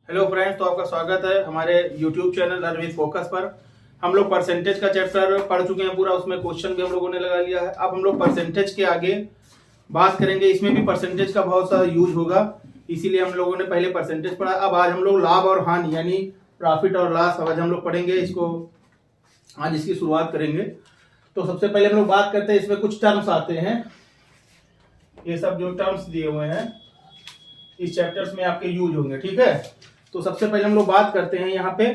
Hello friends, तो आपका स्वागत है हमारे YouTube चैनल अरविंद फोकस पर। हम लोग परसेंटेज का चैप्टर पढ़ चुके हैं पूरा, उसमें क्वेश्चन भी हम लोगों ने लगा लिया है। अब हम लोग परसेंटेज के आगे बात करेंगे। इसमें भी परसेंटेज का बहुत सारा यूज होगा, इसीलिए हम लोगों ने पहले परसेंटेज पढ़ा। अब आज हम लोग लाभ और हानि यानी प्रॉफिट और लॉस आज हम लोग पढ़ेंगे। इसको आज इसकी शुरुआत करेंगे। तो सबसे पहले हम लोग बात करते हैं, इसमें कुछ टर्म्स आते हैं। ये सब जो टर्म्स दिए हुए हैं इस चैप्टर्स में आपके यूज होंगे, ठीक है। तो सबसे पहले हम लोग बात करते हैं यहाँ पे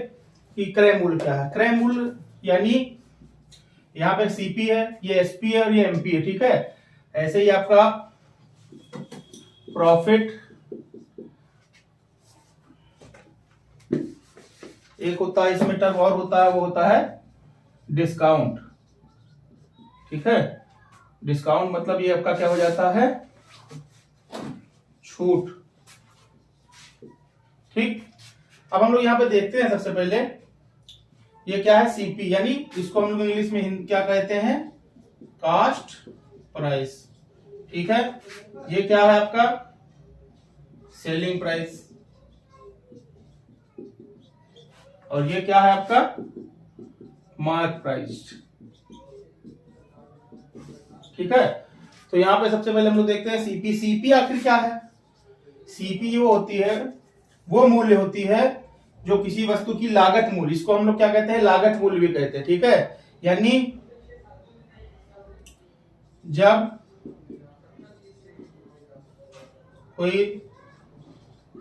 कि क्रय मूल्य क्या है। क्रय मूल्य यानी यहाँ पे सीपी है, ये एसपी है और ये एमपी है, ठीक है। ऐसे ही आपका प्रॉफिट एक होता है, इसमें टर्म और होता है, वो होता है डिस्काउंट, ठीक है। डिस्काउंट मतलब ये आपका क्या हो जाता है, छूट, ठीक। अब हम लोग यहाँ पे देखते हैं सबसे पहले ये क्या है, सीपी, यानी इसको हम लोग इंग्लिश में क्या कहते हैं, कास्ट प्राइस, ठीक है। ये क्या है आपका सेलिंग प्राइस, और ये क्या है आपका मार्क प्राइस, ठीक है। तो यहां पे सबसे पहले हम लोग देखते हैं सीपी। सीपी आखिर क्या है? सीपी वो होती है, वो मूल्य होती है जो किसी वस्तु की लागत मूल्य, इसको हम लोग क्या कहते हैं, लागत मूल्य भी कहते हैं, ठीक है। यानी जब कोई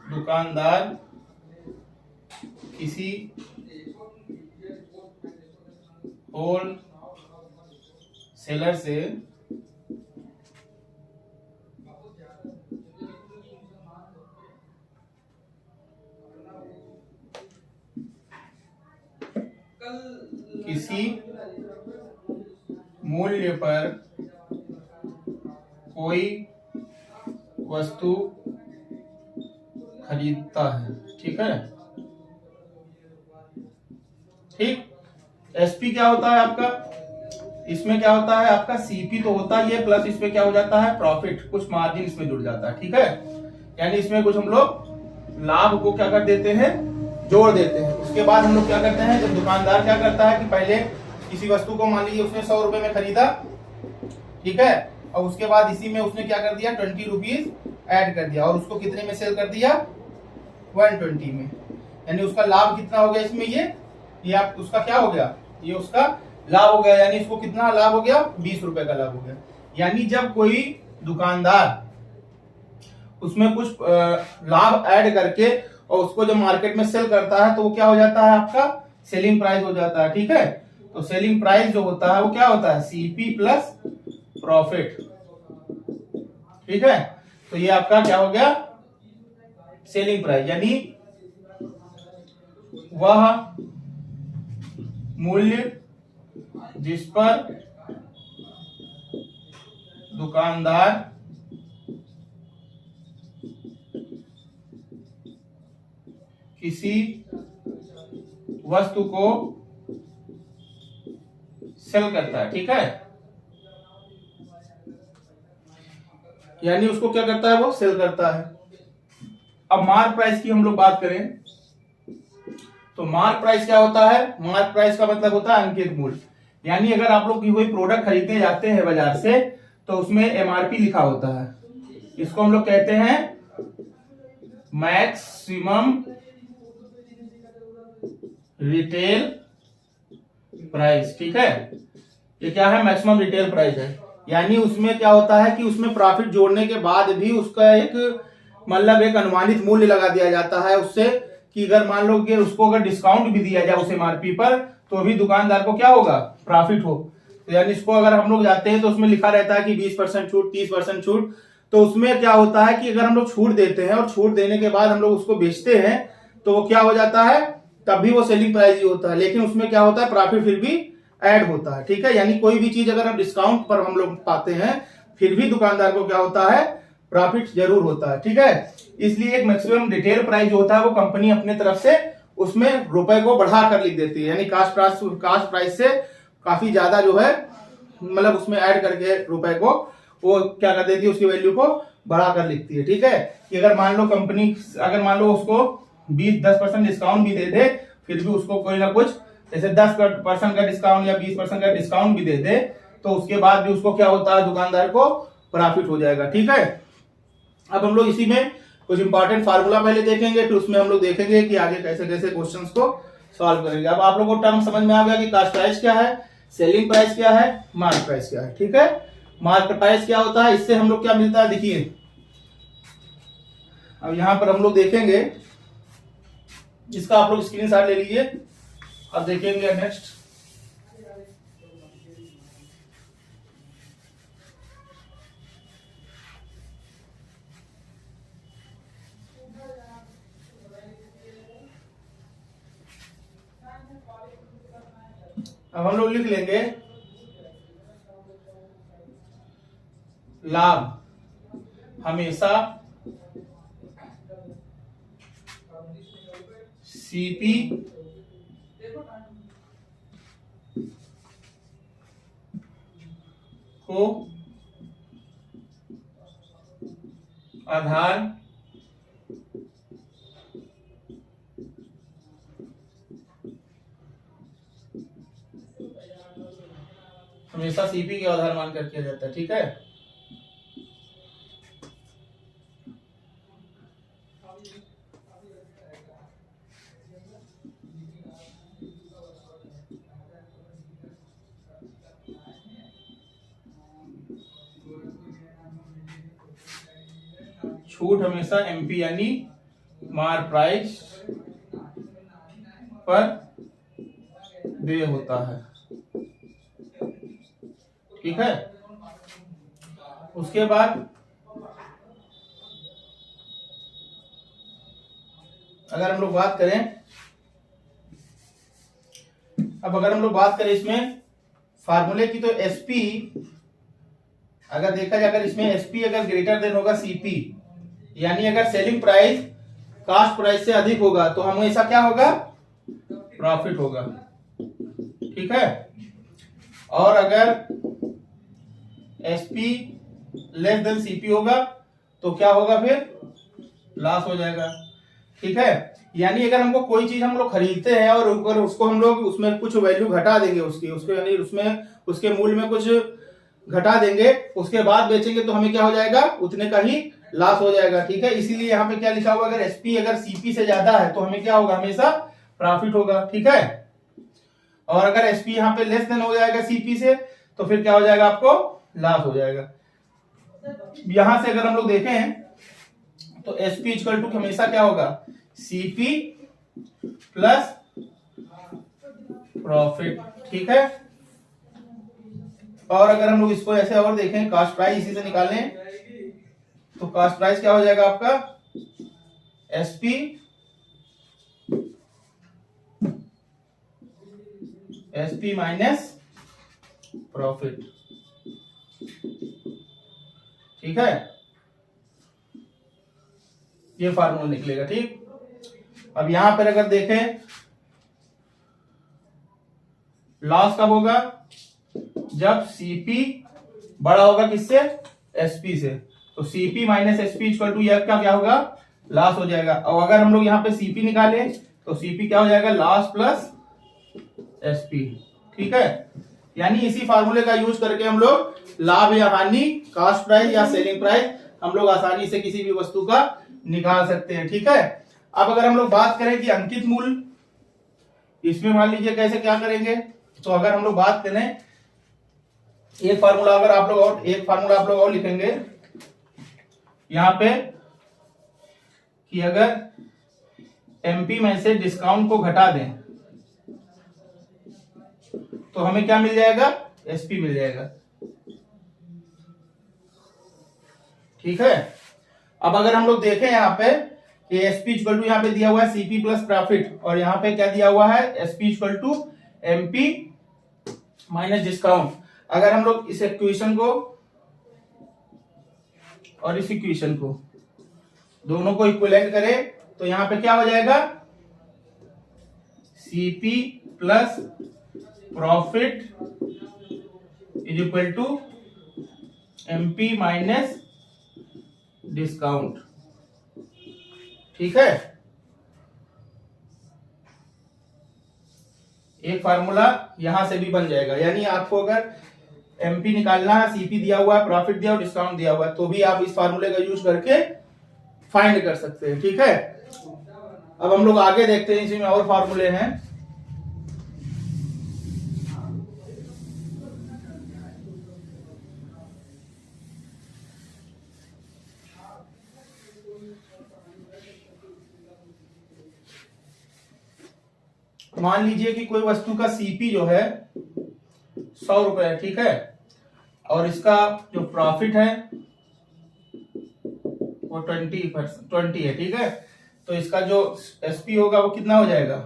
दुकानदार किसी होल सेलर से किसी मूल्य पर कोई वस्तु खरीदता है, ठीक है, ठीक। एसपी क्या होता है आपका, इसमें क्या होता है आपका सीपी तो होता है ये, प्लस इसमें क्या हो जाता है प्रॉफिट, कुछ मार्जिन इसमें जुड़ जाता है, ठीक है। यानी इसमें कुछ हम लोग लाभ को क्या कर देते हैं, जोड़ देते हैं। उसके बाद हम लोग क्या करते हैं, जब दुकानदार क्या करता है कि पहले किसी वस्तु को मान लीजिए उसने 100 रुपए में खरीदा, ठीक है, और उसके बाद इसी में उसने क्या कर दिया 20 रुपीज ऐड कर दिया, और उसको कितने में सेल कर दिया 120 में। यानी उसका लाभ कितना हो गया इसमें, ये आप उसका क्या हो गया, ये उसका लाभ हो गया। यानी इसको कितना लाभ हो गया, 20 रुपए का लाभ हो गया। यानी जब कोई दुकानदार उसमें कुछ लाभ ऐड करके और उसको जब मार्केट में सेल करता है तो वो क्या हो जाता है, आपका सेलिंग प्राइस हो जाता है, ठीक है। तो सेलिंग प्राइस जो होता है वो क्या होता है, सीपी प्लस प्रॉफिट, ठीक है। तो ये आपका क्या हो गया, सेलिंग प्राइस, यानी वह मूल्य जिस पर दुकानदार किसी वस्तु को सेल करता है, ठीक है। यानी उसको क्या करता है, वो सेल करता है। अब मार्क प्राइस की हम लोग बात करें तो मार्क प्राइस क्या होता है, मार्क प्राइस का मतलब होता है अंकित मूल्य। यानी अगर आप लोग कोई प्रोडक्ट खरीदने जाते हैं बाजार से तो उसमें एमआरपी लिखा होता है, इसको हम लोग कहते हैं मैक्सिमम रिटेल प्राइस, ठीक है। ये क्या है, मैक्सिमम रिटेल प्राइस है। यानी उसमें क्या होता है कि उसमें प्रॉफिट जोड़ने के बाद भी उसका एक मतलब एक अनुमानित मूल्य लगा दिया जाता है उससे, कि अगर मान लो कि उसको अगर डिस्काउंट भी दिया जाए उस एमआरपी पर तो भी दुकानदार को क्या होगा, प्रॉफिट हो। तो यानी इसको अगर हम लोग जाते हैं तो उसमें लिखा रहता है कि 20% छूट, 30% छूट। तो उसमें क्या होता है कि अगर हम लोग छूट देते हैं और छूट देने के बाद हम लोग उसको बेचते हैं तो वो क्या हो जाता है, तब भी वो सेलिंग प्राइस ही होता है, लेकिन उसमें क्या होता है, प्रॉफिट फिर भी ऐड होता है, ठीक है। यानी कोई भी चीज अगर हम डिस्काउंट पर हम लोग पाते हैं फिर भी दुकानदार को क्या होता है, प्रॉफिट जरूर होता है, ठीक है। इसलिए एक मैक्सिमम रिटेल प्राइस जो होता है वो कंपनी अपने तरफ से उसमें रुपए को बढ़ा कर लिख देती है, यानी कास्ट प्राइस से काफी ज्यादा जो है मतलब उसमें ऐड करके रुपए को वो क्या कर देती है, उसकी वैल्यू को बढ़ा कर लिखती है। ठीक है कि अगर मान लो कंपनी, अगर मान लो उसको 10% डिस्काउंट भी दे दे, फिर भी उसको कोई ना कुछ, जैसे 10% का डिस्काउंट या 20% का डिस्काउंट भी दे दे, तो उसके बाद भी उसको क्या होता है, दुकानदार को प्रॉफिट हो जाएगा। ठीक है, अब हम लोग इसी में कुछ इंपॉर्टेंट फार्मूला पहले देखेंगे, फिर उसमें हम लोग देखेंगे कि आगे कैसे कैसे क्वेश्चंस को सॉल्व करेंगे। अब आप लोगों को टर्म समझ में आ गया कि कास्ट प्राइस क्या है, सेलिंग प्राइस क्या है, मार्क प्राइस क्या है। ठीक है, मार्क प्राइस क्या होता है, इससे हम लोग क्या मिलता है, देखिए अब यहां पर हम लोग देखेंगे, इसका आप लोग स्क्रीनशॉट ले लीजिए, अब देखेंगे नेक्स्ट। अब हम लोग लिख लेंगे लाभ हमेशा सीपी को आधार हमेशा सीपी के आधार मानकर किया जाता है। ठीक है, छूट हमेशा एमपी यानी मार प्राइस पर देय होता है। ठीक है, उसके बाद अगर हम लोग बात करें, अब अगर हम लोग बात करें इसमें फार्मूले की, तो एसपी अगर देखा जाए, अगर इसमें एसपी अगर ग्रेटर देन होगा सीपी, यानी अगर सेलिंग प्राइस कास्ट प्राइस से अधिक होगा, तो हमेशा क्या होगा, प्रॉफिट होगा। ठीक है, और अगर एसपी लेस देन सीपी होगा तो क्या होगा, फिर लॉस हो जाएगा। ठीक है, यानी अगर हमको कोई चीज हम लोग खरीदते हैं और ऊपर उसको हम लोग उसमें कुछ वैल्यू घटा देंगे उसकी, उसको यानी उसमें उसके मूल्य में कुछ घटा देंगे, उसके बाद बेचेंगे, तो हमें क्या हो जाएगा, उतने का ही लॉस हो जाएगा। ठीक है, इसीलिए यहाँ पे क्या लिखा हुआ, अगर एसपी अगर सीपी से ज्यादा है तो हमें क्या होगा, हमेशा प्रॉफिट होगा। ठीक है, और अगर एसपी यहाँ पे लेस देन हो जाएगा सीपी से, तो फिर क्या हो जाएगा, आपको लॉस हो जाएगा। यहां से अगर हम लोग देखें तो एसपी इक्वल टू हमेशा क्या होगा, सीपी प्लस प्रॉफिट। ठीक है, और अगर हम लोग इसको ऐसे और देखें, कास्ट प्राइस इसी से निकालें, तो कास्ट प्राइस क्या हो जाएगा आपका, एसपी एसपी माइनस प्रॉफिट। ठीक है, ये फार्मूला निकलेगा। ठीक, अब यहां पर अगर देखें, लॉस कब होगा, जब सीपी बड़ा होगा किससे, एसपी से, तो CP minus SP equal to यह क्या होगा, लॉस हो जाएगा। और अगर हम लोग यहाँ पे सीपी निकालें तो सीपी क्या हो जाएगा, लॉस प्लस एसपी। ठीक है, यानी इसी फार्मूले का यूज करके हम लोग लाभ या हानि, कास्ट प्राइस या सेलिंग प्राइस हम लोग आसानी से किसी भी वस्तु का निकाल सकते हैं। ठीक है, अब अगर हम लोग बात करें कि अंकित मूल्य, इसमें मान लीजिए कैसे क्या करेंगे, तो अगर हम लोग बात करें, एक फार्मूला अगर आप लोग और लिखेंगे यहां पे, कि अगर एमपी में से डिस्काउंट को घटा दें तो हमें क्या मिल जाएगा, एसपी मिल जाएगा। ठीक है, अब अगर हम लोग देखें यहाँ पे कि एसपी इक्वल टू यहाँ पे दिया हुआ है सीपी प्लस प्रॉफिट, और यहाँ पे क्या दिया हुआ है, SP equal to MP minus discount. अगर हम लोग इस इक्वेशन को और इस इक्वेशन को दोनों को इक्विवेलेंट करें, तो यहाँ पे क्या हो जाएगा, CP plus profit is equal to MP minus discount. ठीक है, एक फार्मूला यहां से भी बन जाएगा, यानी आपको अगर एमपी निकालना है, सीपी दिया हुआ है, प्रॉफिट दिया और डिस्काउंट दिया हुआ है, तो भी आप इस फार्मूले का यूज करके फाइंड कर सकते हैं। ठीक है, अब हम लोग आगे देखते हैं, इसमें और फार्मूले हैं। मान लीजिए कि कोई वस्तु का सीपी जो है 100 रुपए है, ठीक है, और इसका जो प्रॉफिट है वो 20 है, ठीक है। तो इसका जो एसपी होगा वो कितना हो जाएगा,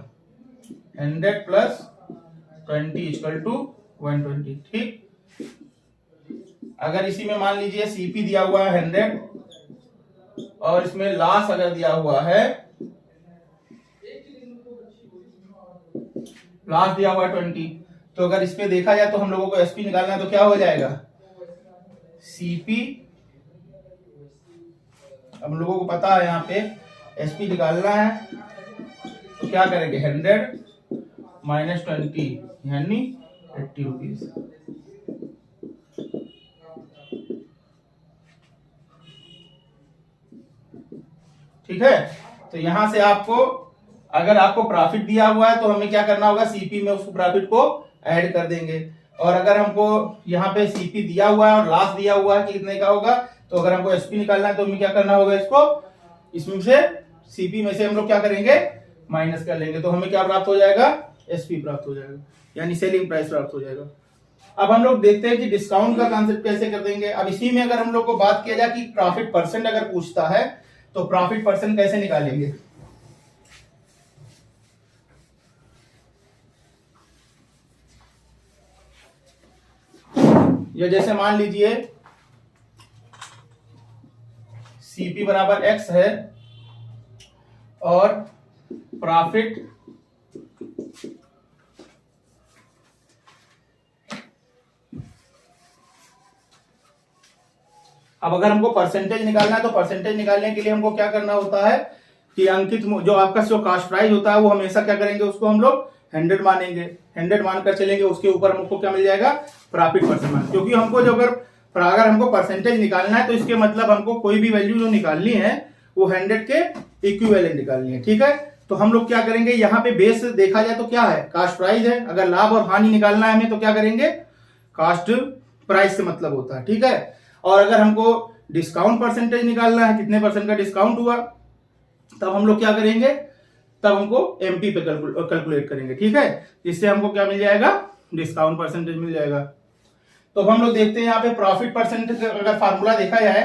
100 प्लस 20 इक्वल टू 120। ठीक, अगर इसी में मान लीजिए सीपी दिया हुआ है 100 और इसमें लॉस अगर दिया हुआ है, लॉस दिया हुआ है 20, तो अगर इस पे देखा जाए तो हम लोगों को एसपी निकालना है, तो क्या हो जाएगा, सीपी, हम लोगों को पता है यहाँ पे एसपी निकालना है, तो क्या करेंगे 100 माइनस 20 यानी 80 रुपीज। ठीक है, तो यहां से आपको, अगर आपको प्रॉफिट दिया हुआ है तो हमें क्या करना होगा, सीपी में उस प्रॉफिट को ऐड कर देंगे, और अगर हमको यहाँ पे सीपी दिया हुआ है और लॉस दिया हुआ है कि कितने का होगा, तो अगर हमको एसपी निकालना है तो हमें क्या करना होगा, इसको इसमें से सीपी में से हम लोग क्या करेंगे, माइनस कर लेंगे, तो हमें क्या प्राप्त हो जाएगा, एसपी प्राप्त हो जाएगा, यानी सेलिंग प्राइस प्राप्त हो जाएगा। अब हम लोग देखते हैं कि डिस्काउंट का कॉन्सेप्ट कैसे कर देंगे। अब इसी में अगर हम लोग को बात किया जाए कि प्रॉफिट परसेंट अगर पूछता है तो प्रॉफिट परसेंट कैसे निकालेंगे। ये जैसे मान लीजिए सीपी बराबर एक्स है और प्रॉफिट अब अगर हमको परसेंटेज निकालना है तो परसेंटेज निकालने के लिए हमको क्या करना होता है कि अंकित जो आपका जो कास्ट प्राइस होता है वो हमेशा क्या करेंगे, उसको हम लोग 100 मानेंगे, 100 मानकर चलेंगे, उसके ऊपर हमको क्या मिल जाएगा, प्रॉफिट परसेंट। क्योंकि हमको जो अगर हमको परसेंटेज निकालना है तो इसके मतलब हमको कोई भी वैल्यू जो निकालनी है वो 100 के इक्विवेलेंट निकालनी है। ठीक है, तो हम लोग क्या करेंगे, यहाँ पे बेस देखा जाए तो क्या है, कास्ट प्राइस है, अगर लाभ और हानि निकालना है हमें तो क्या करेंगे, कास्ट प्राइस से मतलब होता है। ठीक है, और अगर हमको डिस्काउंट परसेंटेज निकालना है, कितने परसेंट का डिस्काउंट हुआ, तब हम लोग क्या करेंगे, तब हमको एमपी पे कैलकुलेट करेंगे। ठीक है, इससे हमको क्या मिल जाएगा, डिस्काउंट परसेंटेज मिल जाएगा। तो हम लोग देखते हैं यहाँ पे प्रॉफिट परसेंटेज का अगर फार्मूला देखा जाए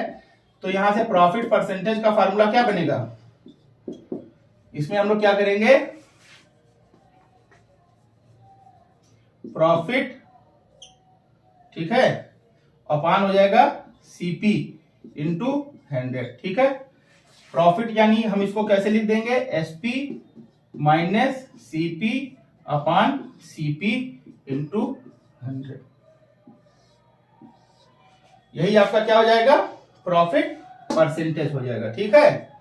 तो यहां से प्रॉफिट परसेंटेज का फार्मूला क्या बनेगा, इसमें हम लोग क्या करेंगे, प्रॉफिट, ठीक है, अपान हो जाएगा सीपी इंटू 100। ठीक है, प्रॉफिट यानी हम इसको कैसे लिख देंगे, एसपी माइनस सीपी अपान सीपी इंटू 100, यही आपका क्या हो जाएगा, प्रॉफिट परसेंटेज हो जाएगा। ठीक है,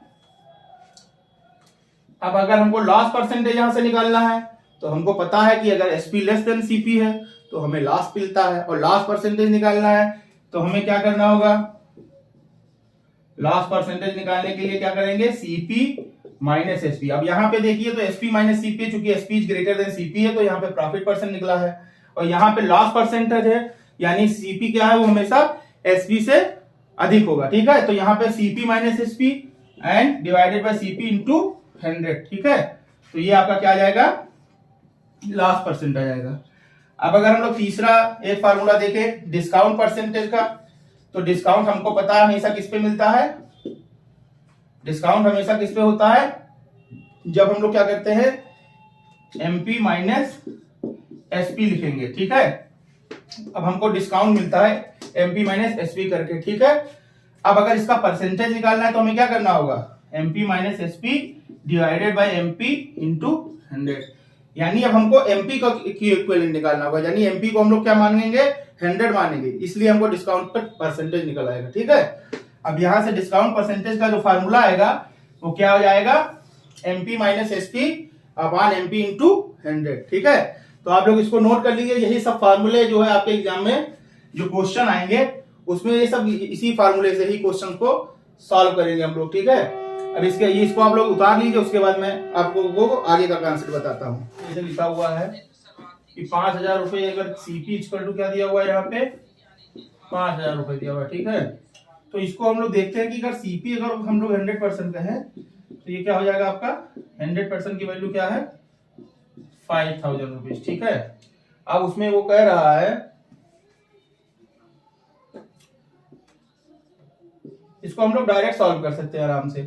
अब अगर हमको लॉस परसेंटेज यहां से निकालना है तो हमको पता है कि अगर एसपी लेस देन सीपी है तो हमें लॉस मिलता है, और लॉस परसेंटेज निकालना है तो हमें क्या करना होगा, लॉस परसेंटेज निकालने के लिए क्या करेंगे, सीपी माइनस एसपी। अब यहाँ पे देखिए तो एसपी माइनस सीपी, चूंकि SP is greater than CP है तो यहाँ पे प्रॉफिट परसेंट निकला है, और यहाँ पे लॉस परसेंटेज है, यानी सीपी क्या है, वो हमेशा एसपी से अधिक होगा। ठीक है, तो यहाँ पे CP minus SP and divided by CP into 100। ठीक है, तो ये आपका क्या आ जाएगा, लॉस परसेंट आ जाएगा। अब अगर हम लोग तीसरा एक फार्मूला देखें डिस्काउंट परसेंटेज का, तो डिस्काउंट हमको पता है हमेशा किस पे मिलता है, डिस्काउंट हमेशा किस पे होता है, जब हम लोग क्या करते हैं, एमपी माइनस एसपी लिखेंगे। ठीक है, अब हमको डिस्काउंट मिलता है एमपी माइनस एसपी करके। ठीक है, अब अगर इसका परसेंटेज निकालना है तो हमें क्या करना होगा, MP minus SP divided by MP into 100, यानी अब हमको एमपी का इक्विवेलेंट निकालना होगा, यानी एमपी को हम लोग क्या मानेंगे, 100 मानेंगे, इसलिए हमको डिस्काउंट पर परसेंटेज निकल आएगा। ठीक है, अब यहां से डिस्काउंट परसेंटेज का जो फार्मूला आएगा वो क्या हो जाएगा, MP minus SP upon MP into 100। ठीक है, तो आप लोग इसको नोट कर लीजिए, यही सब फार्मूले जो है आपके एग्जाम में जो क्वेश्चन आएंगे उसमें ये सब इसी फार्मूले से ही क्वेश्चन को सॉल्व करेंगे हम लोग, ठीक है। अब इसको आप लोग उतार लीजिए, उसके बाद मैं आपको वो आगे का कॉन्सेप्ट बताता हूँ। जैसे लिखा हुआ है कि 5,000 रुपए, अगर सीपी इक्वल टू क्या दिया हुआ है यहाँ पे 5,000 रुपए दिया हुआ है, ठीक है। तो इसको हम लोग देखते हैं कि अगर सीपी अगर हम लोग 100% का है तो ये क्या हो जाएगा आपका 100% की वैल्यू क्या है 5,000 रुपीज, ठीक है। अब उसमें वो कह रहा है, इसको हम लोग डायरेक्ट सॉल्व कर सकते हैं आराम से।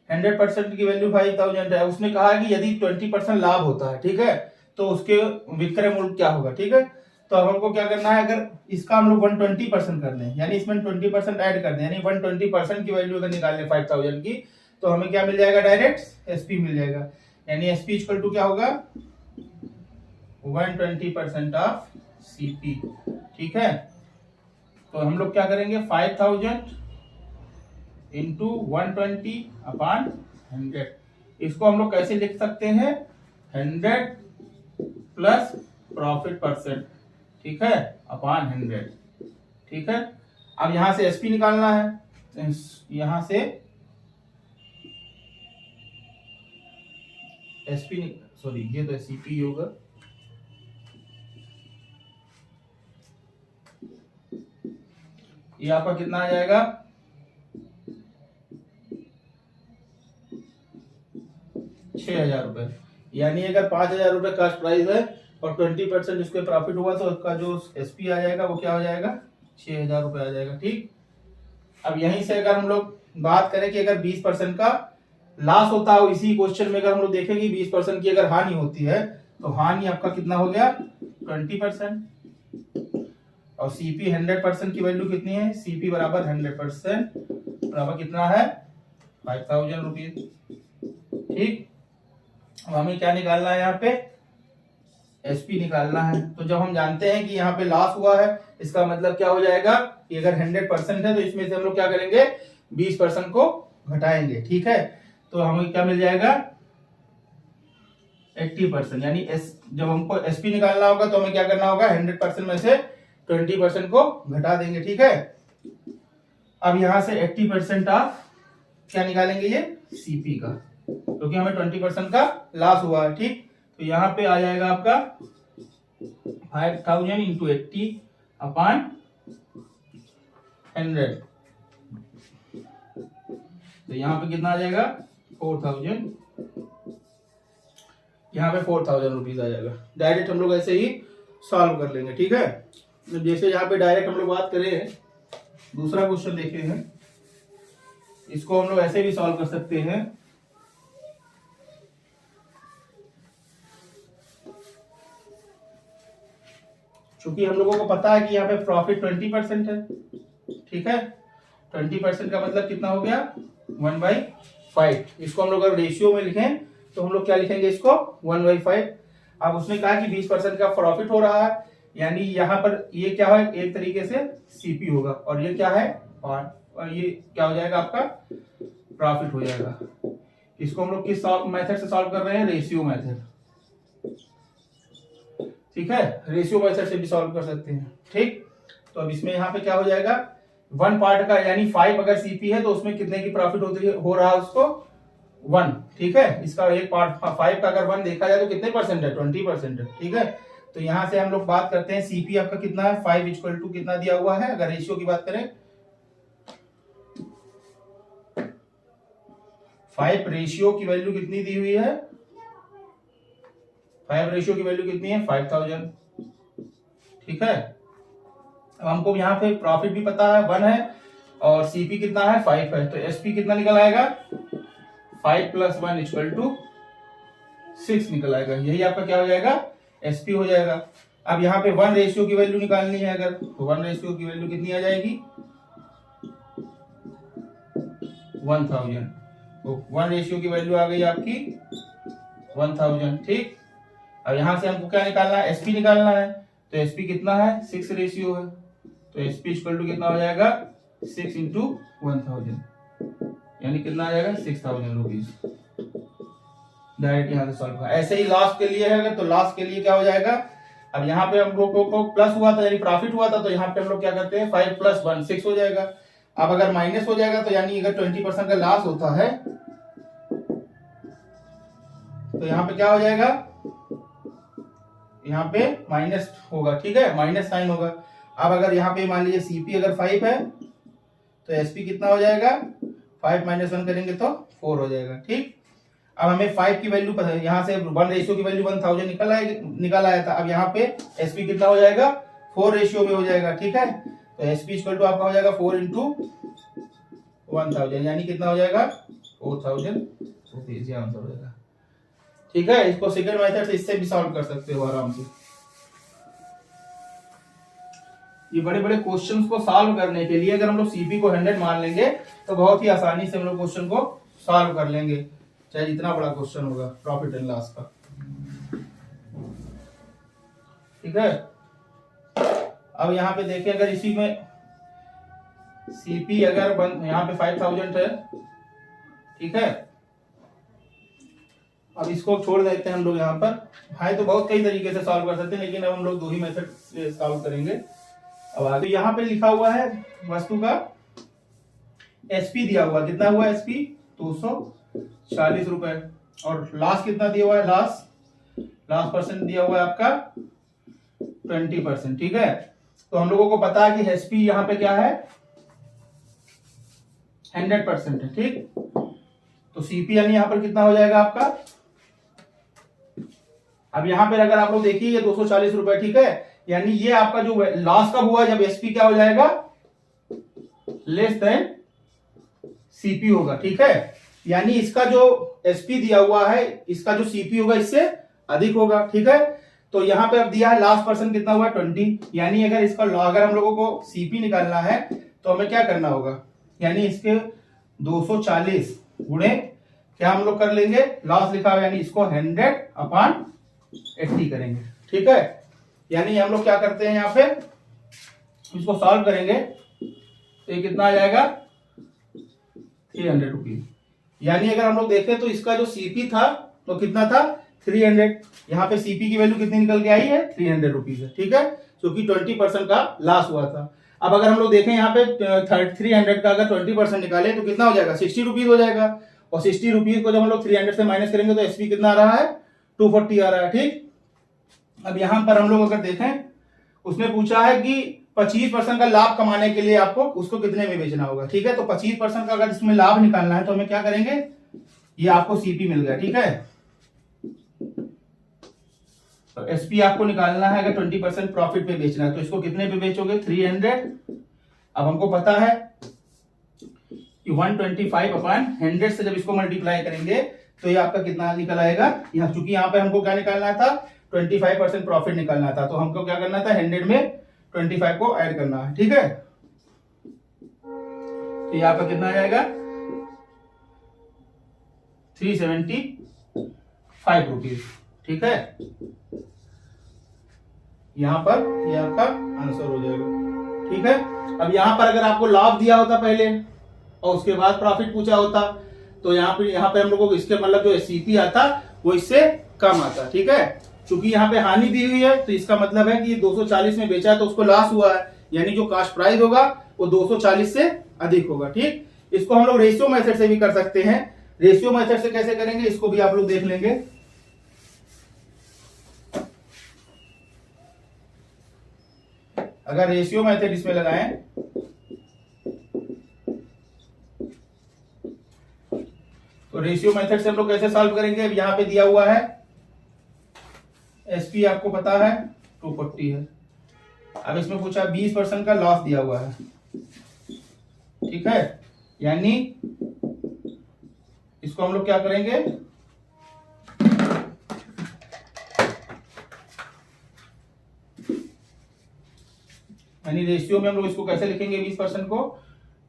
100% की वैल्यू 5,000 है, उसने कहा है कि यदि 20% लाभ होता है, ठीक है, तो उसके विक्रय मूल्य क्या होगा, ठीक है। तो अब हमको क्या करना है, अगर इसका हम लोग 120% कर दें, यानी इसमें 20% ऐड कर दें, यानी 120% की वैल्यू अगर निकाल लें 5,000 की, तो हमें क्या मिल जाएगा, डायरेक्ट एसपी मिल जाएगा। यानी एसपी इक्वल टू क्या होगा 120% ऑफ सीपी, ठीक है। तो हम लोग क्या करेंगे 5,000 इंटू 120 अपॉन 100, इसको हम लोग कैसे लिख सकते हैं 100 प्लस प्रॉफिट परसेंट, ठीक है, अपॉन 100, ठीक है। अब यहां से एसपी निकालना है, तो यहां से एसपी सॉरी ये तो सीपी होगा, ये आपका कितना आ जाएगा 6,000 रुपए। यानी अगर 5,000 रुपए कास्ट प्राइस है और 20% इसके प्रॉफिट हुआ तो उसका जो एसपी आ जाएगा वो क्या हो जाएगा 6,000 रुपए आ जाएगा, ठीक। अब यहीं से अगर हम लोग बात करें कि अगर 20% का लॉस होता है, इसी क्वेश्चन में अगर हम लोग देखें कि 20% की अगर हानि होती है तो हानि आपका कितना हो गया 20%। और सीपी 100% की वैल्यू कितनी है, सीपी बराबर 100% बराबर कितना है 5,000 रुपीज, ठीक। अब हमें क्या निकालना है, यहाँ पे एसपी निकालना है। तो जब हम जानते हैं कि यहाँ पे लॉस हुआ है, इसका मतलब क्या हो जाएगा कि अगर 100% है तो इसमें से हम लोग क्या करेंगे 20% को घटाएंगे, ठीक है। तो हमें क्या मिल जाएगा 80%, यानी जब हमको एसपी निकालना होगा तो हमें क्या करना होगा 100% में से 20% को घटा देंगे, ठीक है। अब यहां से 80% ऑफ क्या निकालेंगे ये सीपी का, क्योंकि हमें 20% का लॉस हुआ है, ठीक। तो यहाँ पे आ जाएगा आपका 5,000 इंटू 80 अपॉन 100, तो यहाँ पे कितना आ जाएगा 4,000, यहाँ पे 4,000 रुपीज आ जाएगा। डायरेक्ट हम लोग ऐसे ही सॉल्व कर लेंगे, ठीक है। तो जैसे यहाँ पे डायरेक्ट हम लोग बात करें, दूसरा क्वेश्चन देखे हैं, इसको हम लोग ऐसे भी सॉल्व कर सकते हैं। क्योंकि हम लोगों को पता है कि यहाँ पे प्रॉफिट 20% है, ठीक है। 20% का मतलब कितना हो गया 1/5। इसको हम लोग अगर रेशियो में लिखें तो हम लोग क्या लिखेंगे इसको 1/5। अब उसने कहा कि 20% का प्रॉफिट हो रहा है, यानी यहाँ पर ये क्या है एक तरीके से सीपी होगा, और ये क्या है और ये क्या हो जाएगा आपका प्रॉफिट हो जाएगा। इसको हम लोग किस मेथड से सॉल्व कर रहे हैं, रेशियो मेथड, ठीक है। रेशियो मेथड से भी सॉल्व कर सकते हैं, ठीक। तो अब इसमें यहाँ पे क्या हो जाएगा 1 पार्ट का, यानी 5 अगर सीपी है तो उसमें कितने की प्रॉफिट हो रहा है उसको 1, ठीक है। इसका एक पार्ट 5 का अगर 1 देखा जाए तो कितने परसेंट है 20% है, ठीक है। तो यहां से हम लोग बात करते हैं सीपी आपका कितना है 5 इक्वल टू कितना दिया हुआ है, अगर रेशियो की बात करें 5 रेशियो की वैल्यू कितनी दी हुई है, 5 रेशियो की वैल्यू कितनी है 5,000, ठीक है। अब हमको यहाँ पे प्रॉफिट भी पता है 1 है और सीपी कितना है 5 है, तो एसपी कितना निकल आएगा 5 + 1 = 6 निकल आएगा। यही आपका क्या हो जाएगा एसपी हो जाएगा। अब यहाँ पे 1 रेशियो की वैल्यू निकालनी है, अगर तो 1 रेशियो की वैल्यू कितनी आ जाएगी 1000। तो 1 रेशियो की वैल्यू आ गई आपकी 1000, ठीक। अब यहां से हमको क्या निकालना है एसपी निकालना है, तो एसपी कितना है 6 रेशियो है, तो एसपी इक्वल टू कितना हो जाएगा 6 × 1000, यानी कितना आ जाएगा 6,000 रुपीज। डायरेक्ट यहां से सॉल्व कर। ऐसे ही लॉस के लिए है, तो लॉस के लिए क्या हो जाएगा अब यहाँ पे हम लोगों को प्लस हुआ था यानी प्रॉफिट हुआ था, तो यहाँ पे हम लोग क्या करते हैं 5 + 1 6 हो जाएगा। अब अगर माइनस हो जाएगा तो यानी अगर 20% का लॉस होता है तो यहाँ पे क्या हो जाएगा, यहाँ पे माइनस होगा, ठीक है, माइनस साइन होगा। अब अगर यहाँ पे मान लीजिए सीपी अगर 5 है तो एसपी कितना हो जाएगा, 5 - 1 करेंगे तो 4 हो जाएगा, ठीक। अब हमें 5 की वैल्यू पता है, यहाँ से 1 रेशियो की वैल्यू 1000 निकल आया था। अब यहाँ पे एसपी कितना हो जाएगा, 4 रेशियो में हो जाएगा, ठीक है। तो एसपी इक्वल टू आपका हो जाएगा 4 × 1000 यानी कितना हो जाएगा 4000 रुपीज, ये आंसर हो जाएगा, ठीक है। इसको सेकंड मेथड से इससे भी सॉल्व कर सकते हो आराम से। ये बड़े बड़े क्वेश्चंस को सॉल्व करने के लिए अगर हम लोग सीपी को 100 मान लेंगे तो बहुत ही आसानी से हम लोग क्वेश्चन को सॉल्व कर लेंगे, चाहे जितना बड़ा क्वेश्चन होगा प्रॉफिट एंड लॉस का, ठीक है। अब यहाँ पे देखें, अगर इसी में सीपी अगर यहाँ पे 5000 है, ठीक है। अब इसको छोड़ देते हैं हम लोग, यहाँ पर है तो बहुत कई तरीके से सॉल्व कर सकते हैं, लेकिन अब हम लोग 2 ही मेथड से सॉल्व करेंगे। अब आगे यहाँ पे लिखा हुआ है वस्तु का एसपी दिया हुआ, कितना हुआ एसपी 240 रुपए, और लॉस कितना दिया हुआ है, लॉस परसेंट दिया हुआ है आपका 20%, ठीक है। तो हम लोगों को पता है कि एसपी यहाँ पे क्या है 100% है, ठीक। तो सीपी यानी यहाँ पर कितना हो जाएगा आपका, अब यहाँ पर अगर आप लोग देखिए ये 240 रुपए, ठीक है, यानी ये आपका जो लॉस कब हुआ, जब एसपी क्या हो जाएगा लेस देन सीपी होगा, ठीक है। यानी इसका जो एसपी दिया हुआ है, इसका जो सीपी होगा इससे अधिक होगा, ठीक है। तो यहाँ पे अब दिया है लास्ट पर्सन कितना हुआ 20, यानी अगर इसका अगर हम लोगों को सीपी निकालना है तो हमें क्या करना होगा, यानी इसके 240 गुणे क्या हम लोग कर लेंगे, लॉस लिखा हुआ यानी इसको 100/80 करेंगे, ठीक है। यानी हम लोग क्या करते हैं यहाँ पे इसको सॉल्व करेंगे तो ये कितना आ जाएगा 300 रुपीज। यानी अगर हम लोग देखें तो इसका जो सीपी था तो कितना था 300, यहाँ पे सीपी की वैल्यू कितनी निकल के आई है 300 रुपीज है, ठीक है, क्योंकि 20% का लॉस हुआ था। अब अगर हम लोग देखें यहाँ पे 300 का अगर 20% निकाले तो कितना हो जाएगा 60 रुपीज हो जाएगा, और 60 रुपीज को जब हम लोग 300 से माइनस करेंगे तो एसपी कितना आ रहा है 240 आ रहा है, ठीक। अब यहां पर हम लोग अगर देखें उसने पूछा है कि 25% का लाभ कमाने के लिए आपको उसको कितने में बेचना होगा, ठीक है। तो 25% का अगर इसमें लाभ निकालना है तो हमें क्या करेंगे, ये आपको सीपी मिल गया, ठीक है। तो एसपी आपको निकालना है, अगर 20% प्रॉफिट पे बेचना है तो इसको कितने पे बेचोगे 300। अब हमको पता है कि 125/100 से जब इसको मल्टीप्लाई करेंगे तो ये आपका कितना निकल आएगा, यहाँ चूंकि यहाँ पे हमको क्या निकालना था 25% प्रॉफिट निकालना था, तो हमको क्या करना था 100 में 25 को ऐड करना है, ठीक है। तो ये आपका कितना आ जाएगा 375 रुपीज, ठीक है। यहां पर ये आपका आंसर हो जाएगा, ठीक है। अब यहां पर अगर आपको लाभ दिया होता पहले और उसके बाद प्रॉफिट पूछा होता तो यहाँ पे हम लोगों को इसके मतलब जो सीपी आता वो इससे कम आता, ठीक है। चूंकि यहाँ पे हानि दी हुई है तो इसका मतलब है कि 240 में बेचा है तो उसको लॉस हुआ है, यानी जो कास्ट प्राइस होगा वो 240 से अधिक होगा, ठीक। इसको हम लोग रेशियो मेथड से भी कर सकते हैं। रेशियो मेथड से कैसे करेंगे इसको भी आप लोग देख लेंगे। अगर रेशियो मेथड इसमें लगाएं तो रेशियो मेथड से हम लोग कैसे सॉल्व करेंगे, अब यहां पे दिया हुआ है एसपी आपको पता है 240 है। अब इसमें पूछा 20% का लॉस दिया हुआ है, ठीक है। यानी इसको हम लोग क्या करेंगे, यानी रेशियो में हम लोग इसको कैसे लिखेंगे 20% को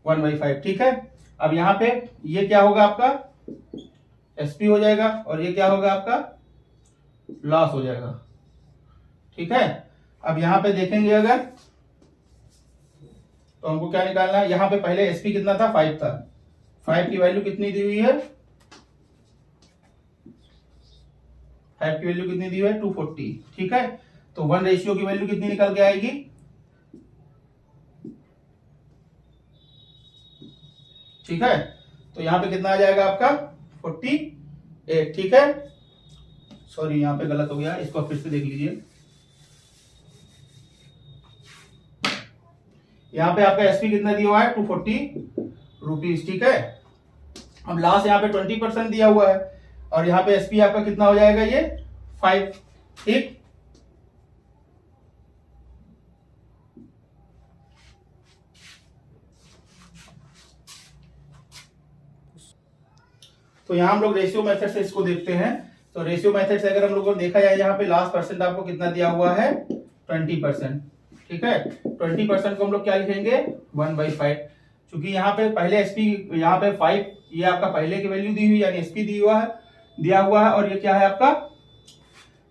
1/5, ठीक है। अब यहां पे ये क्या होगा आपका एसपी हो जाएगा और ये क्या होगा आपका लॉस हो जाएगा, ठीक है। अब यहां पे देखेंगे अगर तो हमको क्या निकालना है, यहां पे पहले एसपी कितना था 5 था, 5 की वैल्यू कितनी दी हुई है, 5 की वैल्यू कितनी दी हुई है 240, ठीक है। तो 1 रेशियो की वैल्यू कितनी निकल के आएगी, ठीक है। तो यहाँ पे कितना आ जाएगा आपका 48, ठीक है। सॉरी यहाँ पे गलत हो गया, इसको फिर से देख लीजिए। यहाँ पे आपका एसपी कितना दिया हुआ है 240 रुपीज, ठीक है। अब लास्ट यहाँ पे 20% दिया हुआ है और यहाँ पे एसपी आपका कितना हो जाएगा ये 5, ठीक। तो यहाँ हम लोग रेशियो मेथड से इसको देखते हैं। तो रेशियो मेथड से अगर हम लोग को देखा जाए, यहाँ पे लास्ट परसेंट आपको कितना दिया हुआ है 20%, ठीक है। 20% को हम लोग क्या लिखेंगे 1/5, क्योंकि यहाँ पे पहले एसपी यहाँ पे 5 ये आपका पहले की वैल्यू दी हुई यानी एसपी दिया हुआ है और ये क्या है आपका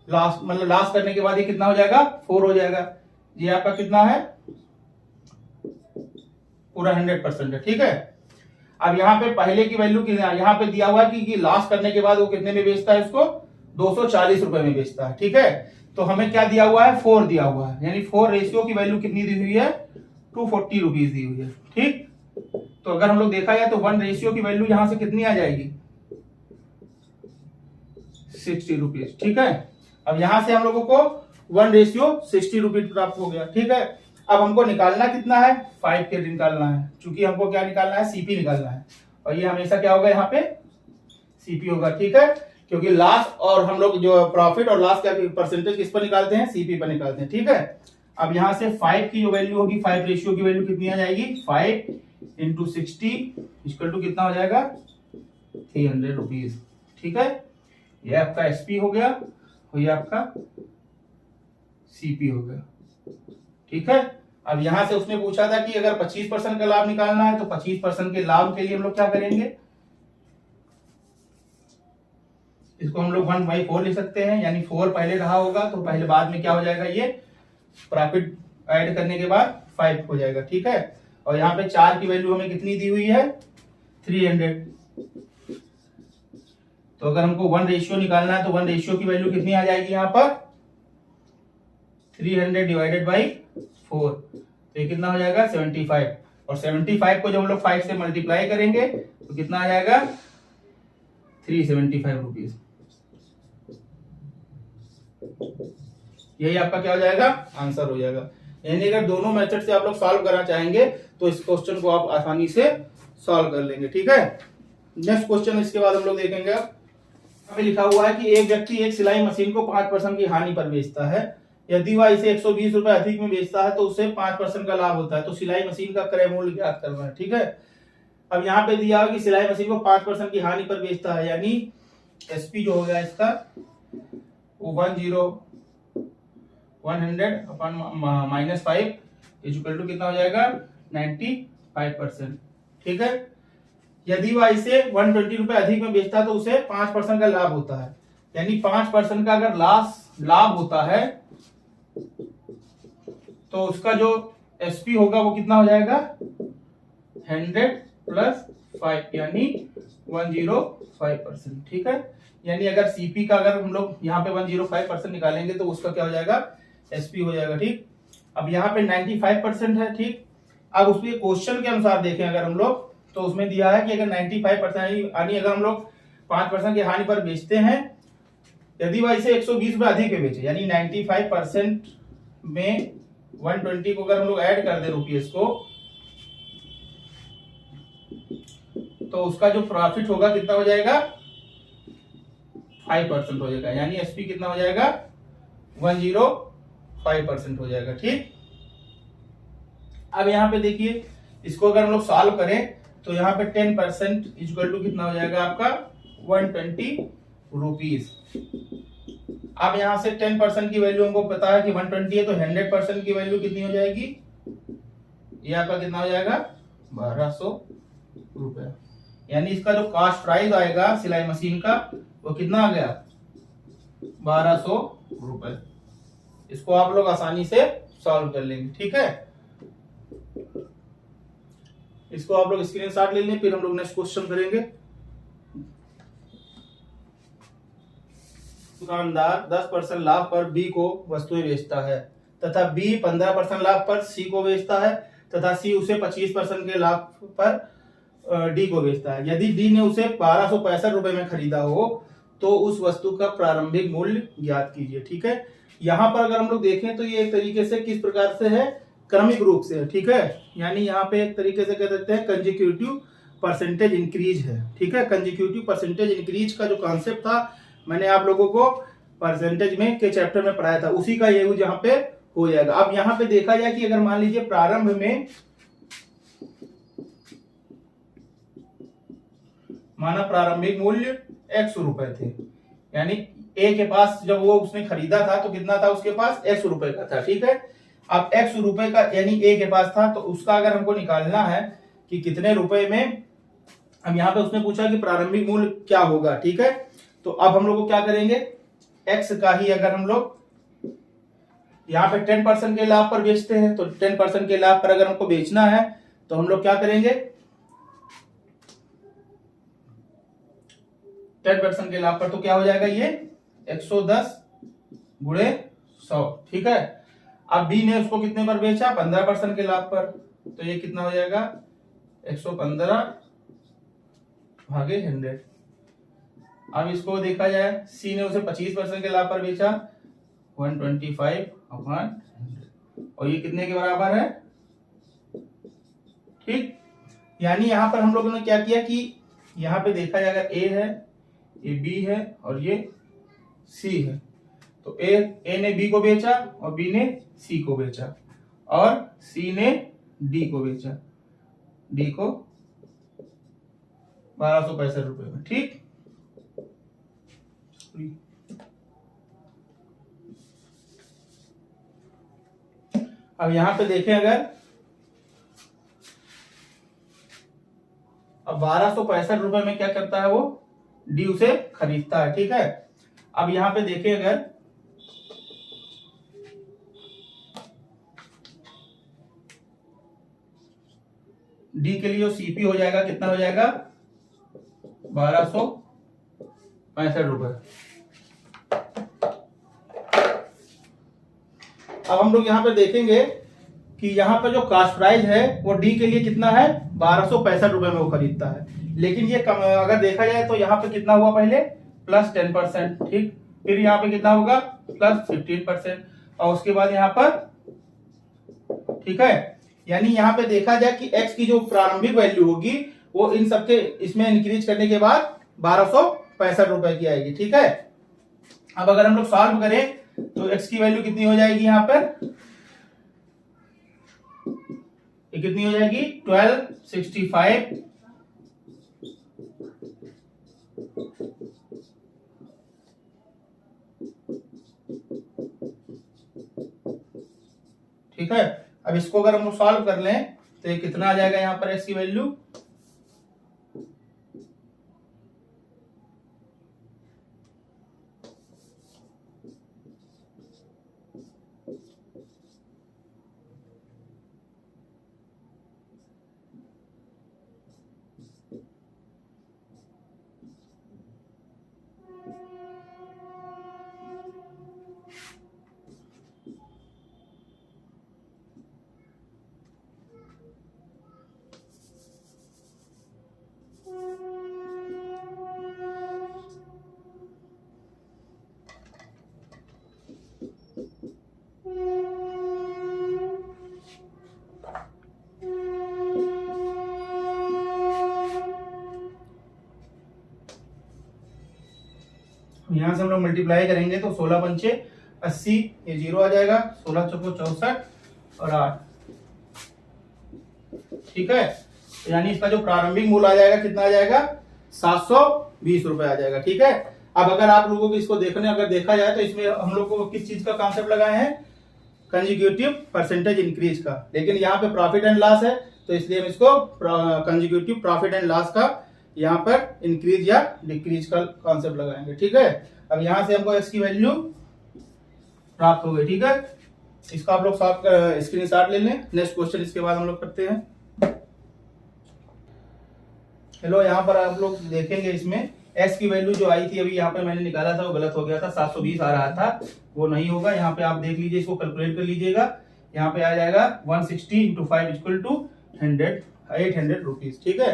लास्ट, मतलब लास्ट करने के बाद ये कितना हो जाएगा 4 हो जाएगा। ये आपका कितना है पूरा 100% है, ठीक है। अब यहाँ पे पहले की वैल्यू यहाँ पे दिया हुआ है कि लास्ट करने के बाद वो कितने में बेचता है, इसको 240 रुपए में बेचता है, ठीक है। तो हमें क्या दिया हुआ है 4 दिया हुआ है, यानी 4 रेशियो की वैल्यू कितनी दी हुई है 240 रुपीज दी हुई है, ठीक। तो अगर हम लोग देखा जाए तो 1 रेशियो की वैल्यू यहां से कितनी आ जाएगी 60 रुपीज, ठीक है। अब यहां से हम लोगों को 1 रेशियो 60 रुपीज प्राप्त हो गया, ठीक है। अब हमको निकालना कितना है 5 के निकालना है, क्योंकि हमको क्या निकालना है सीपी निकालना है और ये हमेशा क्या होगा यहाँ पे सीपी होगा, ठीक है। क्योंकि लास्ट और हम लोग जो प्रॉफिट और लॉस का परसेंटेज किस पर निकालते हैं सीपी पर निकालते हैं, ठीक है। अब यहां से 5 की जो वैल्यू होगी 5 रेशियो की वैल्यू कितनी आ जाएगी 5 इंटू 60 इक्वल टू कितना हो जाएगा 300 रुपीज, ठीक है। ये आपका एसपी हो गया और ये आपका सीपी हो गया, ठीक है। अब यहां से उसने पूछा था कि अगर 25% का लाभ निकालना है तो 25% के लाभ के लिए हम लोग क्या करेंगे, इसको हम लोग 1/4 लिख सकते हैं, यानी 4 पहले रहा होगा तो पहले बाद में क्या हो जाएगा ये प्रॉफिट ऐड करने के बाद 5 हो जाएगा, ठीक है। और यहाँ पे 4 की वैल्यू हमें कितनी दी हुई है 300। तो अगर हमको 1 रेशियो निकालना है तो 1 रेशियो की वैल्यू कितनी आ जाएगी यहाँ पर 300 डिवाइडेड बाई 4, तो ये कितना हो जाएगा 75। और 75 को जब हम लोग 5 से मल्टीप्लाई करेंगे तो कितना आ जाएगा 375 रुपीज। यही आपका क्या हो जाएगा आंसर हो जाएगा। यानी अगर दोनों मेथड से आप लोग सॉल्व करना चाहेंगे तो इस क्वेश्चन को आप आसानी से सॉल्व कर लेंगे, ठीक है। नेक्स्ट क्वेश्चन इसके बाद हम लोग देखेंगे। हमें लिखा हुआ है कि एक व्यक्ति एक सिलाई मशीन को 5% की हानि पर बेचता है, यदि वह इसे 120 रुपए अधिक में बेचता है तो उसे 5% का लाभ होता है। तो सिलाई मशीन का क्रय मूल्य ज्ञात करना है, ठीक है। अब यहाँ पे दिया है कि सिलाई मशीन को 5% की हानि पर बेचता है, यानी एसपी जो हो गया इसका वो 100 अपन -5 इक्वल टू कितना हो जाएगा 95%, ठीक है। यदि वह इसे 120 रुपए अधिक में बेचता है तो उसे 5% का लाभ होता है, यानी 5% का अगर लाभ होता है तो उसका जो एसपी होगा वो कितना हो जाएगा 100 प्लस 5 यानी 105%, ठीक है। यानी अगर सीपी का अगर हम लोग यहाँ पे 105% निकालेंगे तो उसका क्या हो जाएगा एसपी हो जाएगा, ठीक। अब यहाँ पे 95% है, ठीक। अब उसके क्वेश्चन के अनुसार देखें अगर हम लोग तो उसमें दिया है कि अगर 95% यानी अगर हम लोग 5% की हानि पर बेचते हैं, यदि वह इसे 120 रुपए अधिक में बेचे, यानी 95% में 120 को अगर हम लोग ऐड कर दे रुपीस को तो उसका जो प्रॉफिट होगा कितना हो जाएगा 5% हो जाएगा, यानी एसपी कितना हो जाएगा 105% हो जाएगा, ठीक। अब यहाँ पे देखिए इसको अगर हम लोग सॉल्व करें तो यहाँ पे 10% इक्वल टू कितना हो जाएगा आपका 120 रुपीज। अब यहाँ से 10% की वैल्यू हमको पता है कि 120 है तो 100% की वैल्यू कितनी हो जाएगी, ये आपका कितना हो जाएगा 1200 रुपए। यानी इसका जो कॉस्ट प्राइस आएगा सिलाई मशीन का वो कितना आ गया 1200 रुपए। इसको आप लोग आसानी से सॉल्व कर लेंगे, ठीक है। इसको आप लोग स्क्रीनशॉट ले लें, फिर हम लोग नेक्स्ट क्वेश्चन करेंगे। दुकानदार 10% लाभ पर बी को वस्तुएं बेचता है तथा बी 15% लाभ पर सी को बेचता है तथा सी उसे 25% के लाभ पर डी को बेचता है। यदि डी ने उसे 1265 रुपए में खरीदा हो तो उस वस्तु का प्रारंभिक मूल्य ज्ञात कीजिए। ठीक है, यहाँ पर अगर हम लोग देखें तो ये एक तरीके से किस प्रकार से है, क्रमिक रूप से है। ठीक है, यानी यहाँ पे एक तरीके से कह सकते हैं कंसेक्यूटिव परसेंटेज इंक्रीज है। ठीक है, कंसेक्यूटिव परसेंटेज इंक्रीज का जो कॉन्सेप्ट था मैंने आप लोगों को परसेंटेज में के चैप्टर में पढ़ाया था, उसी का यूज यहाँ पे हो जाएगा। अब यहाँ पे देखा जाए कि अगर मान लीजिए प्रारंभ में माना प्रारंभिक मूल्य x रुपए थे, यानी ए के पास जब वो उसने खरीदा था तो कितना था उसके पास, x रुपए का था। ठीक है, अब x रुपए का यानी ए के पास था तो उसका अगर हमको निकालना है कि कितने रुपए में, अब यहाँ पे उसने पूछा कि प्रारंभिक मूल्य क्या होगा। ठीक है, तो अब हम लोग क्या करेंगे, x का ही अगर हम लोग यहाँ पे 10% के लाभ पर बेचते हैं तो 10% के लाभ पर अगर हमको बेचना है तो हम लोग क्या करेंगे, 10% के लाभ पर तो क्या हो जाएगा, ये 110 गुणे 100। ठीक है, अब बी ने उसको कितने पर बेचा, 15% के लाभ पर, तो ये कितना हो जाएगा 115 भागे 100। अब इसको देखा जाए, सी ने उसे 25% के लाभ पर बेचा, 125/100, और ये कितने के बराबर है। ठीक, यानी यहां पर हम लोगों ने क्या किया कि यहां पे देखा जाएगा ए है, ये बी है और ये सी है, तो ए ने बी को बेचा और बी ने सी को बेचा और सी ने डी को बेचा, डी को 1265 रुपए में। ठीक, अब यहां पे देखें अगर, अब 1265 रुपए में क्या करता है वो, डी उसे खरीदता है। ठीक है, अब यहां पे देखें अगर, डी के लिए सीपी हो जाएगा, कितना हो जाएगा 1265 रुपए। अब हम लोग यहां पे देखेंगे कि यहाँ पे जो कास्ट प्राइस है वो डी के लिए कितना है, 1265 रुपए में वो खरीदता है, लेकिन ये अगर देखा जाए तो यहाँ पे कितना हुआ, पहले प्लस 10%। ठीक, फिर यहाँ पे कितना होगा प्लस 15% और उसके बाद यहाँ पर, ठीक है, यानी यहाँ पे देखा जाए कि x की जो प्रारंभिक वैल्यू होगी वो इन सबके इसमें इंक्रीज करने के बाद 1265 रुपए की आएगी। ठीक है, अब अगर हम लोग सॉल्व करें तो x की वैल्यू कितनी हो जाएगी, यहाँ पर ये कितनी हो जाएगी 1265 ठीक है। अब इसको अगर हम सॉल्व कर लें तो ये कितना आ जाएगा यहाँ पर x की वैल्यू, यहां से हम लोग मल्टीप्लाई करेंगे तो 16 पंचे 80, ये 0 आ जाएगा, 16 चौको 64 और 8। ठीक है, तो यानी इसका जो प्रारंभिक मूल्य आ जाएगा कितना आ जाएगा 720 रुपए आ जाएगा। ठीक है, अब अगर आप लोगों को इसको देखने अगर देखा जाए तो इसमें हम लोग को किस चीज का कॉन्सेप्ट लगाए हैं, कंसेक्यूटिव परसेंटेज इंक्रीज का, लेकिन यहाँ पे प्रॉफिट एंड लॉस है तो इसलिए हम इसको कंसेक्यूटिव प्रॉफिट एंड लॉस का यहाँ पर इंक्रीज या डिक्रीज का कॉन्सेप्ट लगाएंगे। ठीक है, अब यहाँ से हमको x की वैल्यू प्राप्त हो गई। ठीक है, इसको आप लोग स्क्रीनशॉट ले लें। नेक्स्ट क्वेश्चन इसके बाद हम लोग करते हैं। हेलो, यहाँ पर आप लोग देखेंगे इसमें एक्स की वैल्यू जो आई थी अभी यहाँ पे मैंने निकाला था वो गलत हो गया था, 720 आ रहा था, वो नहीं होगा। यहाँ पे आप देख लीजिए, इसको कैलकुलेट कर लीजिएगा, यहाँ पे आ जाएगा 160 इंटू 5 इक्वल टू 800 रुपीज। ठीक है,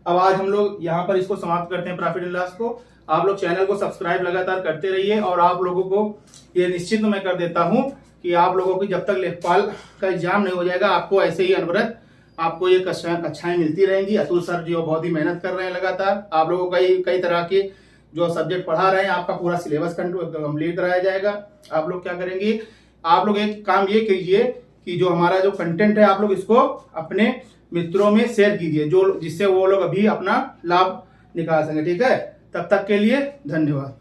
अब आज हम लोग यहाँ पर इसको समाप्त करते हैं प्रॉफिट एंड लॉस को। आप लोग चैनल को सब्सक्राइब लगातार करते रहिए, और आप लोगों को ये निश्चित मैं कर देता हूँ कि आप लोगों की जब तक लेखपाल का एग्जाम नहीं हो जाएगा, आपको ऐसे ही अनवरत आपको ये कक्षाएं मिलती रहेंगी। अतुल सर जो बहुत ही मेहनत कर रहे हैं लगातार, आप लोगों को कई तरह के जो सब्जेक्ट पढ़ा रहे हैं, आपका पूरा सिलेबस कंप्लीट कराया जाएगा। आप लोग क्या करेंगे, आप लोग एक काम ये कीजिए कि जो हमारा जो कंटेंट है आप लोग इसको अपने मित्रों में शेयर कीजिए, जो जिससे वो लोग अभी अपना लाभ निकाल सकें। ठीक है, तब तक के लिए धन्यवाद।